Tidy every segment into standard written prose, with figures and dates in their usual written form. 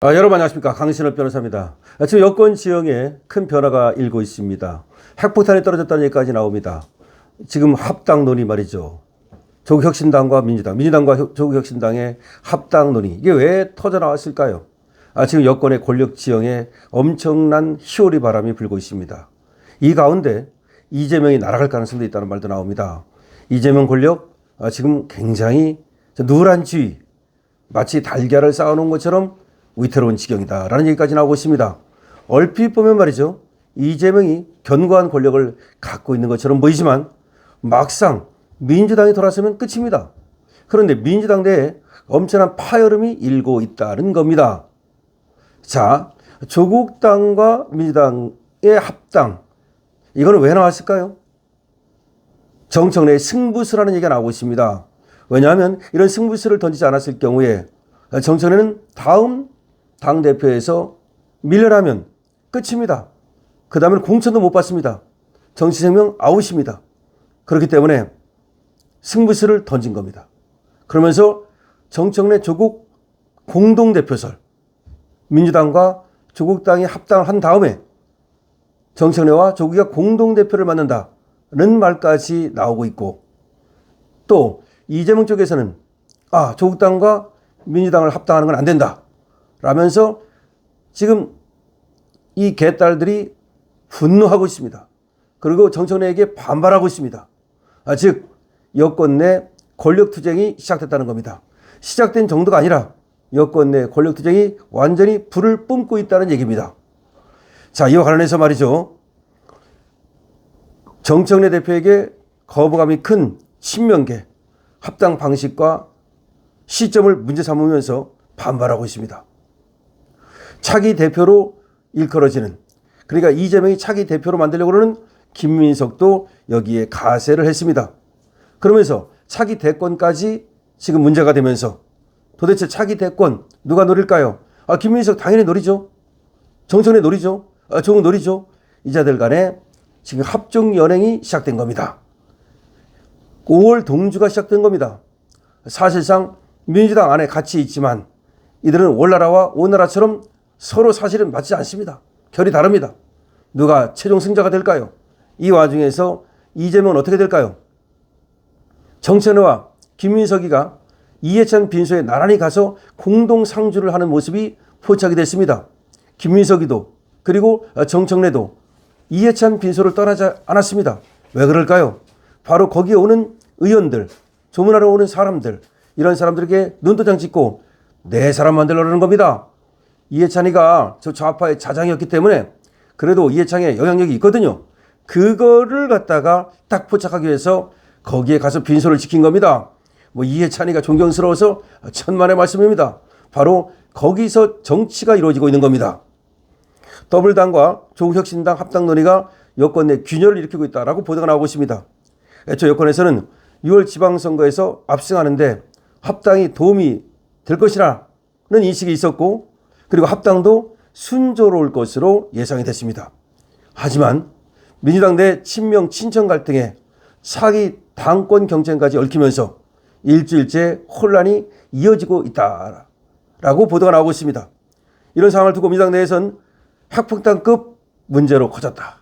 여러분 안녕하십니까, 강신업 변호사입니다. 지금 여권 지형에 큰 변화가 일고 있습니다. 핵폭탄이 떨어졌다는 얘기까지 나옵니다. 지금 합당 논의 말이죠. 조국혁신당과 민주당과 조국혁신당의 합당 논의, 이게 왜 터져나왔을까요? 지금 여권의 권력 지형에 엄청난 희오리 바람이 불고 있습니다. 이 가운데 이재명이 날아갈 가능성도 있다는 말도 나옵니다. 이재명 권력 지금 굉장히 누런 지위, 마치 달걀을 쌓아놓은 것처럼 위태로운 지경이다라는 얘기까지 나오고 있습니다. 얼핏 보면 말이죠, 이재명이 견고한 권력을 갖고 있는 것처럼 보이지만 막상 민주당이 돌아서면 끝입니다. 그런데 민주당 내에 엄청난 파열음이 일고 있다는 겁니다. 자, 조국당과 민주당의 합당, 이거는 왜 나왔을까요? 정청래의 승부수라는 얘기가 나오고 있습니다. 왜냐하면 이런 승부수를 던지지 않았을 경우에 정청래는 다음 당대표에서 밀려나면 끝입니다. 그 다음에 공천도 못 받습니다. 정치생명 아웃입니다. 그렇기 때문에 승부수를 던진 겁니다. 그러면서 정청래 조국 공동대표설, 민주당과 조국당이 합당을 한 다음에 정청래와 조국이가 공동대표를 맡는다는 말까지 나오고 있고, 또 이재명 쪽에서는 조국당과 민주당을 합당하는 건 안 된다 라면서 지금 이 개딸들이 분노하고 있습니다. 그리고 정청래에게 반발하고 있습니다. 즉 여권 내 권력투쟁이 시작됐다는 겁니다. 시작된 정도가 아니라 여권 내 권력투쟁이 완전히 불을 뿜고 있다는 얘기입니다. 자, 이와 관련해서 말이죠, 정청래 대표에게 거부감이 큰 친명계 합당 방식과 시점을 문제 삼으면서 반발하고 있습니다. 차기 대표로 일컬어지는, 그러니까 이재명이 차기 대표로 만들려고 하는 김민석도 여기에 가세를 했습니다. 그러면서 차기 대권까지 지금 문제가 되면서 도대체 차기 대권 누가 노릴까요? 김민석 당연히 노리죠. 정청래 노리죠. 조국 노리죠. 이자들 간에 지금 합종 연행이 시작된 겁니다. 5월 동주가 시작된 겁니다. 사실상 민주당 안에 같이 있지만 이들은 올나라와 오나라처럼 서로 사실은 맞지 않습니다. 결이 다릅니다. 누가 최종 승자가 될까요? 이 와중에서 이재명은 어떻게 될까요? 정청래와 김민석이가 이해찬 빈소에 나란히 가서 공동 상주를 하는 모습이 포착이 됐습니다. 김민석이도 그리고 정청래도 이해찬 빈소를 떠나지 않았습니다. 왜 그럴까요? 바로 거기에 오는 의원들, 조문하러 오는 사람들, 이런 사람들에게 눈도장 찍고 내 사람 만들려는 겁니다. 이해찬이가 저 좌파의 자장이었기 때문에 그래도 이해찬의 영향력이 있거든요. 그거를 갖다가 딱 포착하기 위해서 거기에 가서 빈소를 지킨 겁니다. 이해찬이가 존경스러워서 천만의 말씀입니다. 바로 거기서 정치가 이루어지고 있는 겁니다. 더불당과 조국혁신당 합당 논의가 여권 내 균열을 일으키고 있다라고 보도가 나오고 있습니다. 애초 여권에서는 6월 지방선거에서 압승하는데 합당이 도움이 될 것이라는 인식이 있었고, 그리고 합당도 순조로울 것으로 예상이 됐습니다. 하지만 민주당 내 친명 친천 갈등에 차기 당권 경쟁까지 얽히면서 일주일째 혼란이 이어지고 있다라고 보도가 나오고 있습니다. 이런 상황을 두고 민주당 내에선 핵폭탄급 문제로 커졌다,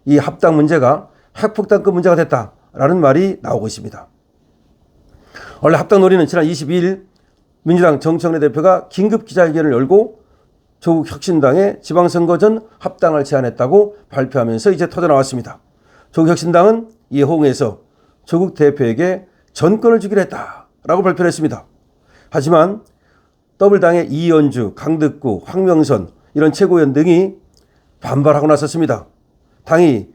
이 합당 문제가 핵폭탄급 문제가 됐다라는 말이 나오고 있습니다. 원래 합당 논의는 지난 22일 민주당 정청래 대표가 긴급 기자회견을 열고 조국 혁신당의 지방선거 전 합당을 제안했다고 발표하면서 이제 터져나왔습니다. 조국 혁신당은 이에 호응해서 조국 대표에게 전권을 주기로 했다라고 발표를 했습니다. 하지만 더불당의 이현주, 강득구, 황명선 이런 최고위원 등이 반발하고 나섰습니다. 당이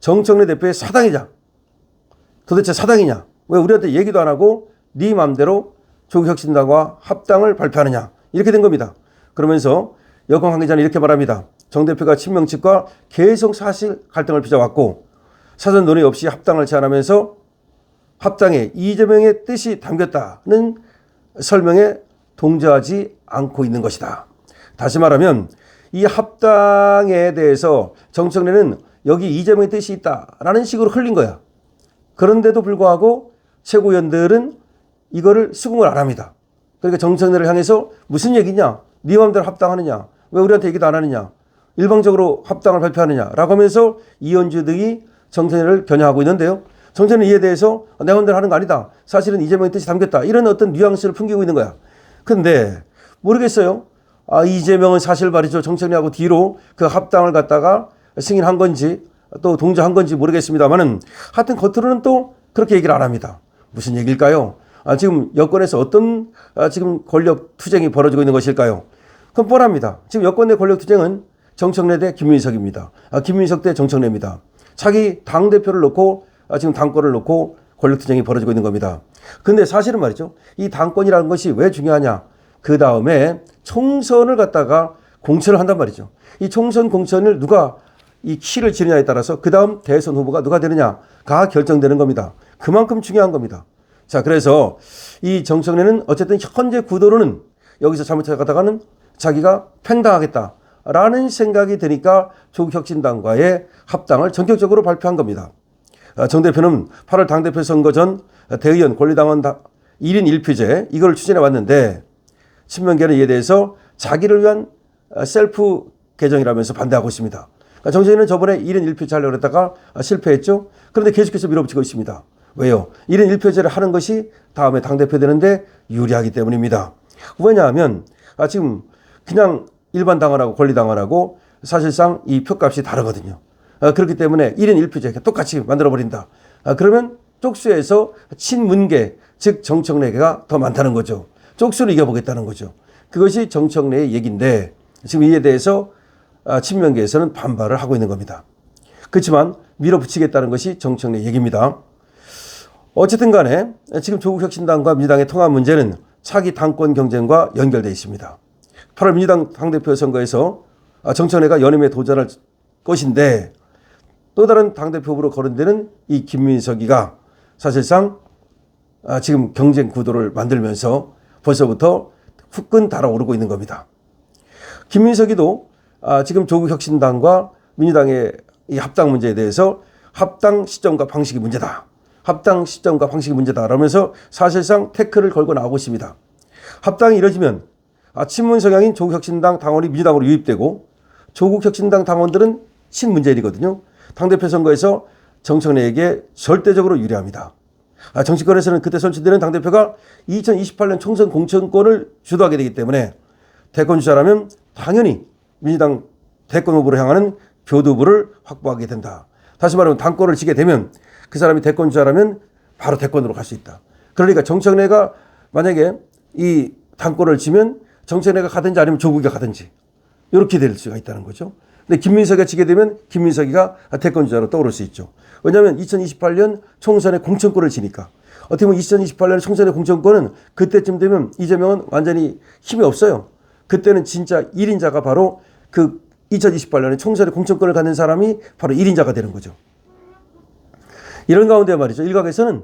정청래 대표의 사당이자, 도대체 사당이냐, 왜 우리한테 얘기도 안 하고 네 맘대로 조국혁신당과 합당을 발표하느냐, 이렇게 된 겁니다. 그러면서 여권 관계자는 이렇게 말합니다. 정 대표가 친명 측과 계속 사실 갈등을 빚어왔고 사전 논의 없이 합당을 제안하면서 합당에 이재명의 뜻이 담겼다는 설명에 동조하지 않고 있는 것이다. 다시 말하면 이 합당에 대해서 정청래는 여기 이재명의 뜻이 있다라는 식으로 흘린 거야. 그런데도 불구하고 최고위원들은 이거를 수긍을 안 합니다. 그러니까 정청래를 향해서 무슨 얘기냐, 네 마음대로 합당하느냐? 왜 우리한테 얘기도 안 하느냐? 일방적으로 합당을 발표하느냐라고 하면서 이현주 등이 정청래를 겨냥하고 있는데요. 정청래 이에 대해서 내 마음대로 하는 거 아니다. 사실은 이재명의 뜻이 담겼다. 이런 어떤 뉘앙스를 풍기고 있는 거야. 근데 모르겠어요. 이재명은 사실 말이죠. 정청래하고 뒤로 그 합당을 갖다가 승인한 건지 또 동조한 건지 모르겠습니다만은 하여튼 겉으로는 또 그렇게 얘기를 안 합니다. 무슨 얘기일까요? 지금 여권에서 어떤 지금 권력 투쟁이 벌어지고 있는 것일까요? 그건 뻔합니다. 지금 여권 내 권력 투쟁은 정청래 대 김민석입니다. 김민석 대 정청래입니다. 자기 당대표를 놓고 지금 당권을 놓고 권력 투쟁이 벌어지고 있는 겁니다. 근데 사실은 말이죠. 이 당권이라는 것이 왜 중요하냐? 그 다음에 총선을 갖다가 공천을 한단 말이죠. 이 총선 공천을 누가 이 키를 지느냐에 따라서 그 다음 대선 후보가 누가 되느냐가 결정되는 겁니다. 그만큼 중요한 겁니다. 자, 그래서 이 정청래는 어쨌든 현재 구도로는 여기서 잘못해가다가는 자기가 팽당하겠다라는 생각이 드니까 조국혁신당과의 합당을 전격적으로 발표한 겁니다. 정 대표는 8월 당대표 선거 전 대의원 권리당원 1인 1표제 이걸 추진해 왔는데 친명계는 이에 대해서 자기를 위한 셀프 개정이라면서 반대하고 있습니다. 정청래는 저번에 1인 1표제 하려고 했다가 실패했죠. 그런데 계속해서 밀어붙이고 있습니다. 왜요? 1인 1표제를 하는 것이 다음에 당대표 되는데 유리하기 때문입니다. 왜냐하면 지금 그냥 일반 당원하고 권리당원하고 사실상 이 표값이 다르거든요. 그렇기 때문에 1인 1표제 똑같이 만들어버린다. 그러면 쪽수에서 친문계 즉 정청래가 더 많다는 거죠. 쪽수를 이겨보겠다는 거죠. 그것이 정청래의 얘기인데 지금 이에 대해서 친명계에서는 반발을 하고 있는 겁니다. 그렇지만 밀어붙이겠다는 것이 정청래 얘기입니다. 어쨌든 간에 지금 조국혁신당과 민주당의 통합 문제는 차기 당권 경쟁과 연결되어 있습니다. 8월 민주당 당대표 선거에서 정청래가 연임에 도전할 것인데 또 다른 당대표 후보로 거론되는 이 김민석이가 사실상 지금 경쟁 구도를 만들면서 벌써부터 후끈 달아오르고 있는 겁니다. 김민석이도 지금 조국혁신당과 민주당의 이 합당 문제에 대해서 합당 시점과 방식이 문제다. 합당 시점과 방식이 문제다. 라면서 사실상 태클을 걸고 나오고 있습니다. 합당이 이뤄지면 친문 성향인 조국혁신당 당원이 민주당으로 유입되고 조국혁신당 당원들은 친문재인이거든요. 당대표 선거에서 정청래에게 절대적으로 유리합니다. 정치권에서는 그때 선출되는 당대표가 2028년 총선 공천권을 주도하게 되기 때문에 대권 주자라면 당연히 민주당 대권 후보로 향하는 교두부를 확보하게 된다. 다시 말하면 당권을 지게 되면 그 사람이 대권 주자라면 바로 대권으로 갈 수 있다. 그러니까 정청래가 만약에 이 당권을 지면 정청래가 가든지 아니면 조국이가 가든지 이렇게 될 수가 있다는 거죠. 근데 김민석이가 지게 되면 김민석이가 대권 주자로 떠오를 수 있죠. 왜냐하면 2028년 총선의 공천권을 지니까. 어떻게 보면 2028년 총선의 공천권은 그때쯤 되면 이재명은 완전히 힘이 없어요. 그때는 진짜 1인자가 바로 그 2028년에 총선의 공천권을 갖는 사람이 바로 1인자가 되는 거죠. 이런 가운데 말이죠. 일각에서는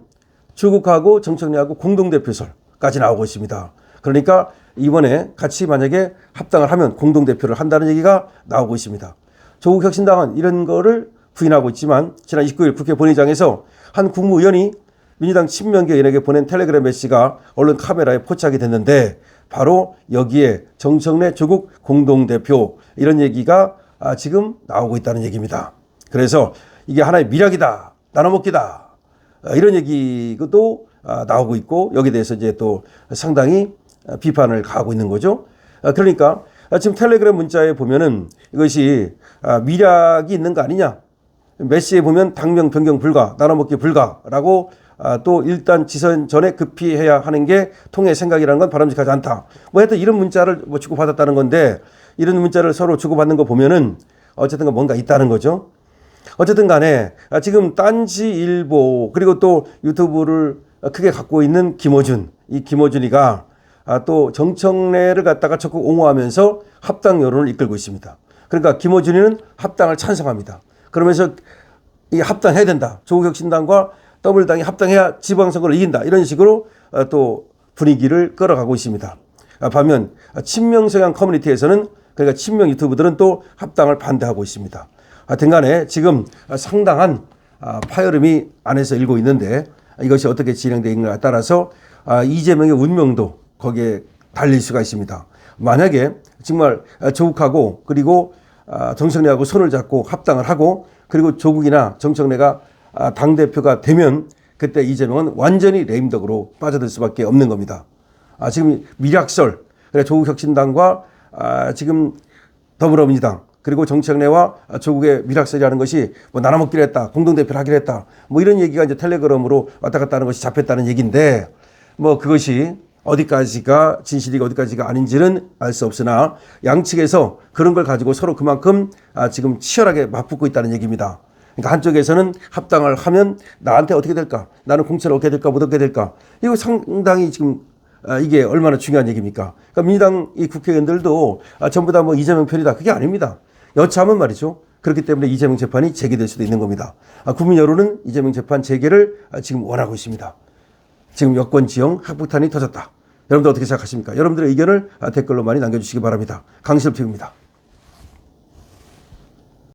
조국하고 정청래하고 공동대표설까지 나오고 있습니다. 그러니까 이번에 같이 만약에 합당을 하면 공동대표를 한다는 얘기가 나오고 있습니다. 조국혁신당은 이런 거를 부인하고 있지만 지난 29일 국회 본회의장에서 한 국무위원이 민주당 친명계 의원에게 보낸 텔레그램 메시지가 언론 카메라에 포착이 됐는데 바로 여기에 정청래 조국 공동대표 이런 얘기가 지금 나오고 있다는 얘기입니다. 그래서 이게 하나의 미략이다. 나눠먹기다. 이런 얘기도 나오고 있고 여기에 대해서 이제 또 상당히 비판을 가하고 있는 거죠. 그러니까 지금 텔레그램 문자에 보면은 이것이 미략이 있는 거 아니냐. 메시지에 보면 당명 변경 불가, 나눠먹기 불가라고 또 일단 지선 전에 급히 해야 하는 게 통의 생각이라는 건 바람직하지 않다. 뭐 하여튼 이런 문자를 주고받았다는 건데 이런 문자를 서로 주고받는 거 보면은 어쨌든 뭔가 있다는 거죠. 어쨌든 간에 지금 딴지일보 그리고 또 유튜브를 크게 갖고 있는 김어준, 이 김어준이가 또 정청래를 갖다가 적극 옹호하면서 합당 여론을 이끌고 있습니다. 그러니까 김어준이는 합당을 찬성합니다. 그러면서 이 합당해야 된다. 조국혁신당과 더불당이 합당해야 지방선거를 이긴다. 이런 식으로 또 분위기를 끌어가고 있습니다. 반면 친명 성향 커뮤니티에서는 그러니까 친명 유튜브들은 또 합당을 반대하고 있습니다. 하여튼 간에 지금 상당한 파열음이 안에서 일고 있는데 이것이 어떻게 진행되는가에 따라서 이재명의 운명도 거기에 달릴 수가 있습니다. 만약에 정말 조국하고 그리고 정청래하고 손을 잡고 합당을 하고 그리고 조국이나 정청래가 당대표가 되면 그때 이재명은 완전히 레임덕으로 빠져들 수밖에 없는 겁니다. 지금 밀약설, 조국혁신당과 지금 더불어민주당 그리고 정청래와 조국의 밀약설이라는 것이 뭐 나눠먹기로 했다, 공동대표를 하기로 했다, 뭐 이런 얘기가 이제 텔레그램으로 왔다 갔다 하는 것이 잡혔다는 얘기인데 뭐 그것이 어디까지가 진실이고 어디까지가 아닌지는 알 수 없으나 양측에서 그런 걸 가지고 서로 그만큼 지금 치열하게 맞붙고 있다는 얘기입니다. 그러니까 한쪽에서는 합당을 하면 나한테 어떻게 될까? 나는 공천을 얻게 될까? 못 얻게 될까? 이거 상당히 지금 이게 얼마나 중요한 얘기입니까? 그러니까 민주당 이 국회의원들도 전부 다 뭐 이재명 편이다. 그게 아닙니다. 여차하면 말이죠. 그렇기 때문에 이재명 재판이 재개될 수도 있는 겁니다. 국민 여론은 이재명 재판 재개를 지금 원하고 있습니다. 지금 여권 지형 핵폭탄이 터졌다. 여러분들 어떻게 생각하십니까? 여러분들의 의견을 댓글로 많이 남겨주시기 바랍니다. 강실표입니다.